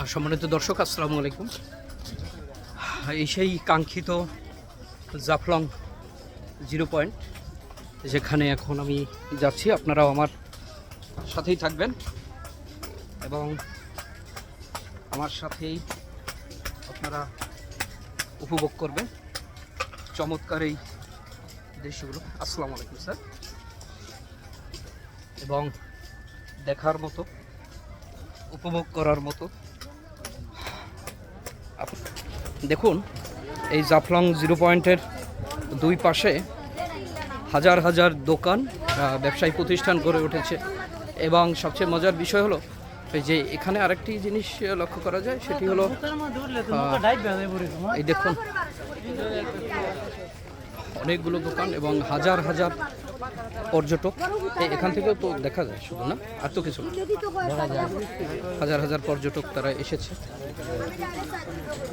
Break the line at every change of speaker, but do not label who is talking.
সম্মানিত দর্শক, আসসালামু আলাইকুম। এই সেই কাঙ্ক্ষিত জাফলং 0 পয়েন্ট, যেখানে এখন আমি যাচ্ছি। আপনারাও আমার সাথেই থাকবেন এবং আমার সাথেই আপনারা উপভোগ করবেন চমৎকার এই দৃশ্যগুলো। আসসালামু আলাইকুম স্যার। এবং দেখার মতো, উপভোগ করার মতো। দেখুন, এই জাফলং 0 পয়েন্টের দুই পাশে হাজার হাজার দোকান, ব্যবসায়ী প্রতিষ্ঠান গড়ে উঠেছে। এবং সবচেয়ে মজার বিষয় হলো যে এখানে আরেকটি জিনিস লক্ষ্য করা যায়, সেটি হলো এই দেখুন, অনেকগুলো দোকান এবং হাজার হাজার পর্যটক। এখান থেকেও তো দেখা যায়, শুধু না, আর তো কিছু না, হাজার হাজার পর্যটক তারা এসেছে।